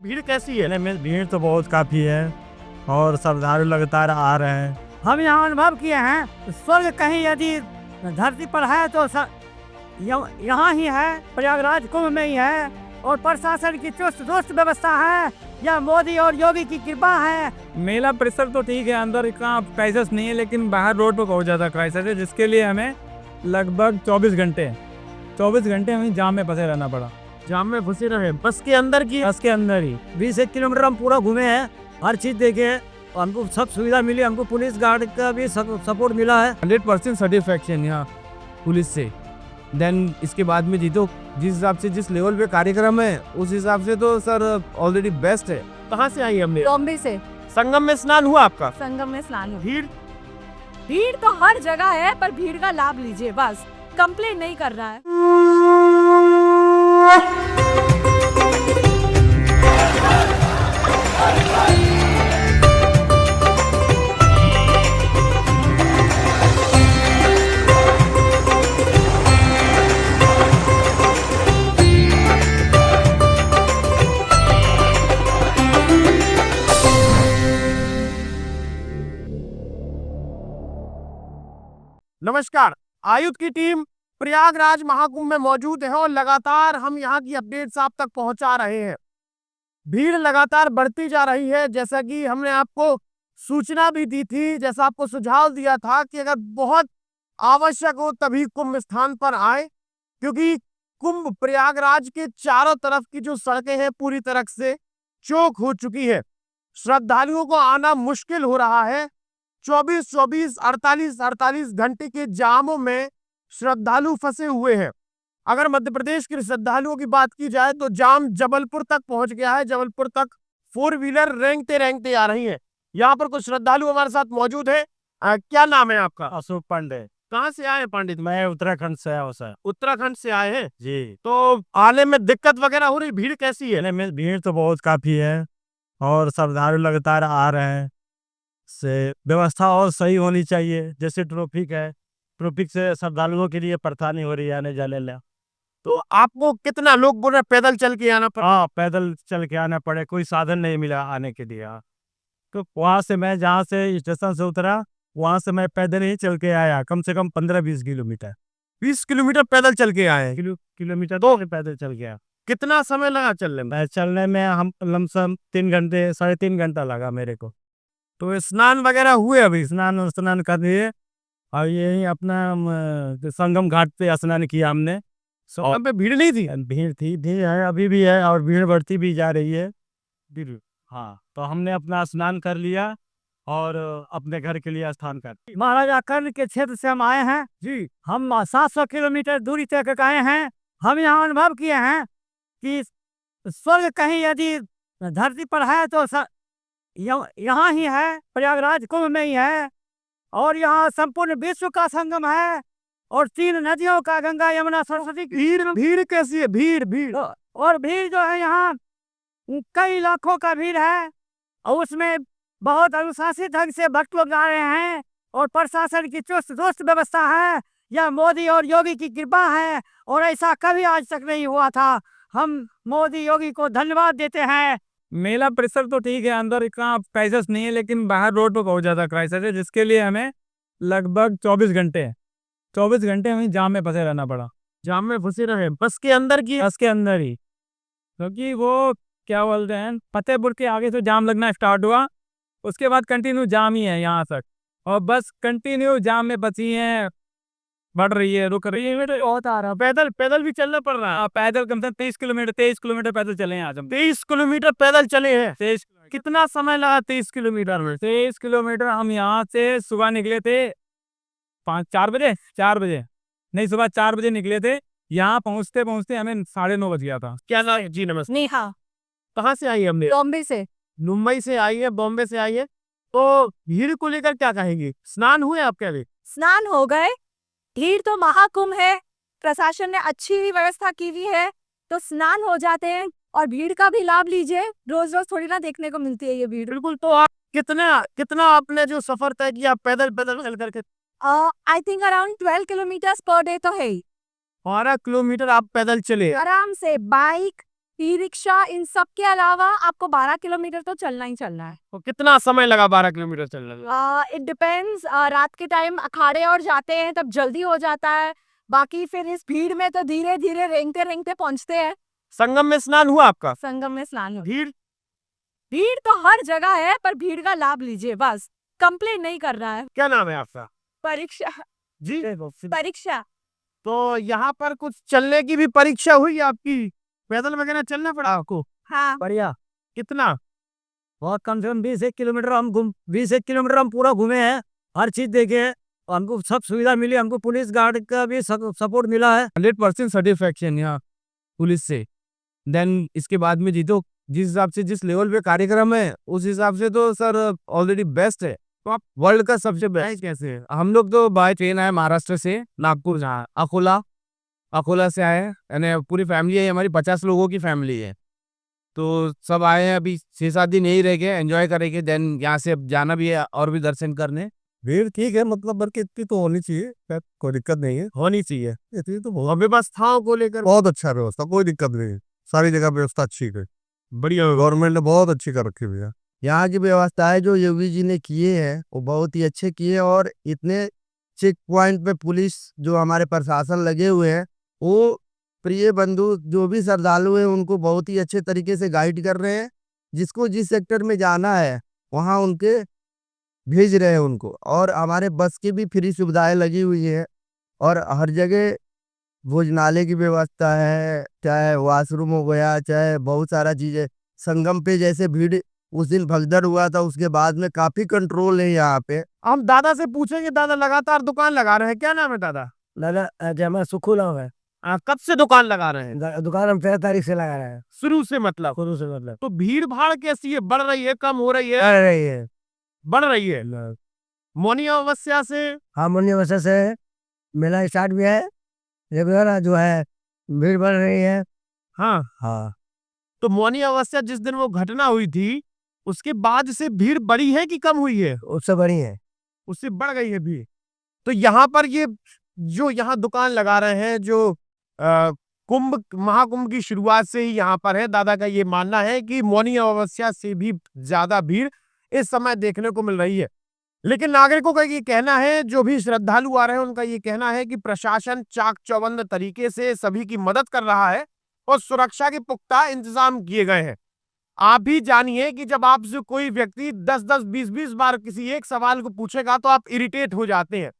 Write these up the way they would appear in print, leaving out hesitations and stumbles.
भीड़ कैसी है? में भीड़ तो बहुत काफी है और श्रद्धालु लगातार आ रहे हैं। हम यहाँ अनुभव किए हैं, स्वर्ग कहीं यदि धरती पर है तो यहाँ ही है, प्रयागराज कुंभ में ही है। और प्रशासन की चुस्त दुरुस्त व्यवस्था है, यह मोदी और योगी की कृपा है। मेला परिसर तो ठीक है, अंदर इतना क्राइसिस नहीं है, लेकिन बाहर रोड पर बहुत ज़्यादा क्राइसिस है, जिसके लिए हमें लगभग 24 घंटे हमें जाम में फंसे रहना पड़ा। जाम में फंसे रहे बस के अंदर की? बस के अंदर ही 20 किलोमीटर हम पूरा घूमे हैं, हर चीज देखे हैं, हमको सब सुविधा मिली, हमको पुलिस गार्ड का भी सपोर्ट मिला है। 100% सेटिस्फैक्शन यहाँ पुलिस से। देन इसके बाद में जीतो जिस हिसाब से जिस लेवल पे कार्यक्रम है उस हिसाब से तो सर ऑलरेडी बेस्ट है। कहाँ से आई हमने? बॉम्बे से। संगम में स्नान हुआ आपका? संगम में स्नान हुआ। भीड़ तो हर जगह है, पर भीड़ का लाभ लीजिए, बस कंप्लेन नहीं कर रहा है। नमस्कार, आयुध की टीम प्रयागराज महाकुंभ में मौजूद है और लगातार हम यहाँ की अपडेट्स आप तक पहुंचा रहे हैं। भीड़ लगातार बढ़ती जा रही है, जैसा कि हमने आपको सूचना भी दी थी, जैसा आपको सुझाव दिया था कि अगर बहुत आवश्यक हो तभी कुंभ स्थान पर आए, क्योंकि कुंभ प्रयागराज के चारों तरफ की जो सड़कें हैं पूरी तरह से चौक हो चुकी है। श्रद्धालुओं को आना मुश्किल हो रहा है। 24-24, 48-48 घंटे के जामों में श्रद्धालु फंसे हुए हैं। अगर मध्य प्रदेश के श्रद्धालुओं की बात की जाए तो जाम जबलपुर तक पहुंच गया है। जबलपुर तक 4 व्हीलर रेंगते रेंगते आ रही हैं। यहाँ पर कुछ श्रद्धालु हमारे साथ मौजूद है। क्या नाम है आपका? अशोक पांडे। कहाँ से आए पंडित? मैं उत्तराखंड से आया हूँ सर। उत्तराखंड से आए हैं जी। तो आने में दिक्कत वगैरह हो रही? भीड़ कैसी है? में भीड़ तो बहुत काफी है और श्रद्धालु लगातार आ रहे हैं। से व्यवस्था और सही होनी चाहिए, जैसे ट्रैफिक है, ट्रैफिक से श्रद्धालुओं के लिए परेशानी हो रही है आने जाने ला। तो आपको कितना लोग बोल रहे पैदल चल के आना पड़ा? हाँ, पैदल चल के आना पड़े, कोई साधन नहीं मिला आने के लिए। तो वहाँ से मैं जहाँ से स्टेशन से उतरा वहाँ से मैं पैदल ही चल के आया, कम से कम 15-20 किलोमीटर। 20 किलोमीटर पैदल चल के आए? किलोमीटर तो पैदल चल गया। कितना समय लगा चलने में? चलने में हम लमसम 3 घंटे 3.5 घंटा लगा मेरे को। तो स्नान वगैरह हुए? अभी स्नान कर दिए और यही अपना संगम घाट पे स्नान किया हमने। संगम पे भीड़ नहीं थी? भीड़ थी है, अभी भी है और भीड़ बढ़ती भी जा रही है। हाँ, तो हमने अपना स्नान कर लिया और अपने घर के लिए स्थान कर। महाराजा कर्ण के क्षेत्र से हम आए हैं जी। हम 700 किलोमीटर दूरी तय करके आए हैं। हम यहाँ अनुभव किए हैं कि स्वर्ग कहीं यदि धरती पर है तो यहाँ ही है, प्रयागराज कुंभ में ही है। और यहाँ संपूर्ण विश्व का संगम है और 3 नदियों का, गंगा यमुना सरस्वती। भीड़ कैसी है? भीड़ और भीड़ जो है यहाँ कई लाखों का भीड़ है और उसमें बहुत अनुशासित ढंग से भक्त लोग आ रहे हैं और प्रशासन की चुस्त दुरुस्त व्यवस्था है। यह मोदी और योगी की कृपा है और ऐसा कभी आज तक नहीं हुआ था। हम मोदी योगी को धन्यवाद देते हैं। मेला परिसर तो ठीक है, अंदर इतना क्राइसिस नहीं है, लेकिन बाहर रोड पर बहुत ज़्यादा क्राइसिस है, जिसके लिए हमें लगभग 24 घंटे हमें जाम में फंसे रहना पड़ा। जाम में फंसे रहे बस के अंदर की? बस के अंदर ही, क्योंकि वो क्या बोलते हैं, फतेहपुर के आगे से जाम लगना स्टार्ट हुआ, उसके बाद कंटिन्यू जाम ही है यहाँ तक और बस कंटिन्यू जाम में फंसी है, बढ़ रही है, रुक रही है। बहुत आ रहा। पैदल भी चलना पड़ रहा है? पैदल कम से कम 23 किलोमीटर पैदल चले हैं आज हम। 23 किलोमीटर पैदल चले हैं? 23। कितना समय लगा 23 किलोमीटर में? 23 किलोमीटर हम यहाँ से सुबह निकले थे 4 बजे नहीं, सुबह 4 बजे निकले थे। यहाँ पहुँचते पहुँचते हमें 9:30 बज गया था। क्या नाम है? जी नमस्ते। नेहा। कहाँ से आई हमने? बॉम्बे से। मुंबई से आई है, बॉम्बे से आई है। तो भीड़ को लेकर क्या कहेंगी? स्नान हुए आपके? अभी स्नान हो गए। भीड़ तो महाकुंभ है, प्रशासन ने अच्छी व्यवस्था की हुई है, तो स्नान हो जाते हैं और भीड़ का भी लाभ लीजिए। रोज रोज थोड़ी ना देखने को मिलती है ये भीड़। बिल्कुल। तो आप कितना आपने जो सफर तय किया पैदल चल करके? I think around 12 kilometre per day तो है ही। 12 किलोमीटर आप पैदल चले? आराम से बाइक ई रिक्शा, इन सब के अलावा आपको 12 किलोमीटर तो चलना ही चलना है। तो कितना समय लगा 12 किलोमीटर चलने में? इट डिपेंड्स, रात के टाइम अखाड़े और जाते हैं तब जल्दी हो जाता है, बाकी फिर इस भीड़ में तो धीरे धीरे रेंगते रेंगते पहुंचते हैं। संगम में स्नान हुआ आपका? संगम में स्नान हो, भीड़ भीड़ तो हर जगह है, पर भीड़ का लाभ लीजिए, बस कंप्लेन नहीं कर रहा है। क्या नाम है आपका? परीक्षा, जी। परीक्षा। तो यहाँ पर कुछ चलने की भी परीक्षा हुई आपकी? पैदल वगैरह चलना पड़ा आपको? हाँ, बढ़िया। कितना? बहुत कम से कम 21 किलोमीटर हम 21 किलोमीटर हम पूरा घूमे हैं, हर चीज देखे हैं, हमको सब सुविधा मिली, हमको पुलिस गार्ड का भी सपोर्ट मिला है, 100% सेटिस्फैक्शन यहाँ पुलिस से। देन इसके बाद में जीतो, जिस हिसाब से जिस लेवल पे कार्यक्रम है उस हिसाब से तो सर ऑलरेडी बेस्ट है। तो आप वर्ल्ड का सबसे बेस्ट कैसे है? हम लोग तो बाय ट्रेन आए महाराष्ट्र से नागपुर, जहाँ अकोला से आए हैं, यानी पूरी फैमिली है हमारी, 50 लोगों की फैमिली है। तो सब आए हैं, अभी 6-7 दिन यही रह गए, एंजॉय करेंगे, देन यहाँ से अब जाना भी है और भी दर्शन करने। भीड़ ठीक है, मतलब बल्कि इतनी तो होनी चाहिए, कोई दिक्कत नहीं है, होनी चाहिए इतनी तो। व्यवस्थाओं को लेकर बहुत अच्छा व्यवस्था, कोई दिक्कत नहीं है, सारी जगह व्यवस्था अच्छी है, बढ़िया गवर्नमेंट ने बहुत अच्छी कर रखी है। यहाँ की व्यवस्थाएं जो योगी जी ने किए हैं वो बहुत ही अच्छे किए, और इतने चेक पॉइंट पे पुलिस जो हमारे प्रशासन लगे हुए हैं, वो प्रिय बंधु जो भी श्रद्धालु हैं उनको बहुत ही अच्छे तरीके से गाइड कर रहे हैं। जिसको जिस सेक्टर में जाना है वहाँ उनके भेज रहे हैं उनको, और हमारे बस की भी फ्री सुविधाएं लगी हुई है, और हर जगह भोजनालय की व्यवस्था है, चाहे वॉशरूम हो गया, चाहे बहुत सारा चीजें। संगम पे जैसे भीड़ उस दिन भगदड़ हुआ था, उसके बाद में काफी कंट्रोल है यहाँ पे। हम दादा से पूछेंगे, दादा लगातार दुकान लगा रहे हैं, क्या नाम है दादा? दादा जमा सुखुला है, कब से दुकान लगा रहे हैं? दुकान हम 13 तारीख से लगा रहे हैं, शुरू से मतलब? शुरू से मतलब। तो भीड़ भाड़ कैसी है? बढ़ रही है, कम हो रही है? कर रही है, बढ़ रही है। मौनी अमावस्या से हारमोनियम वजह से मेला स्टार्ट भी है, रेगुलर जो है भीड़ बढ़ रही है। हाँ, हाँ, तो मौनी अमावस्या जिस दिन वो घटना हुई थी उसके बाद से भीड़ बढ़ी है कि कम हुई है? उससे बड़ी है, उससे बढ़ गई है भीड़। तो यहाँ पर ये जो यहाँ दुकान लगा रहे हैं, जो कुंभ महाकुंभ की शुरुआत से ही यहाँ पर है, दादा का ये मानना है कि मौनी अमावस्या से भी ज्यादा भीड़ इस समय देखने को मिल रही है। लेकिन नागरिकों का ये कहना है, जो भी श्रद्धालु आ रहे हैं उनका ये कहना है कि प्रशासन चाक चौबंद तरीके से सभी की मदद कर रहा है और सुरक्षा के पुख्ता इंतजाम किए गए हैं। आप भी जानिए कि जब आपसे कोई व्यक्ति 10-10, 20-20 बार किसी एक सवाल को पूछेगा तो आप इरिटेट हो जाते हैं,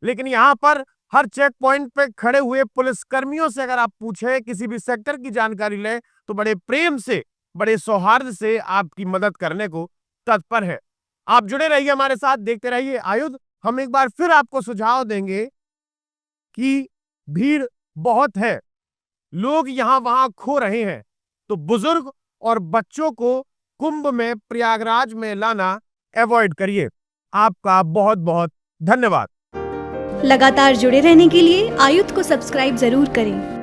लेकिन यहाँ पर हर चेक पॉइंट पे खड़े हुए पुलिस कर्मियों से अगर आप पूछे, किसी भी सेक्टर की जानकारी ले, तो बड़े प्रेम से, बड़े सौहार्द से आपकी मदद करने को तत्पर है। आप जुड़े रहिए हमारे साथ, देखते रहिए आयुध। हम एक बार फिर आपको सुझाव देंगे कि भीड़ बहुत है, लोग यहाँ वहां खो रहे हैं, तो बुजुर्ग और बच्चों को कुंभ में, प्रयागराज में लाना अवॉइड करिए। आपका बहुत बहुत धन्यवाद। लगातार जुड़े रहने के लिए आयुध को सब्सक्राइब जरूर करें।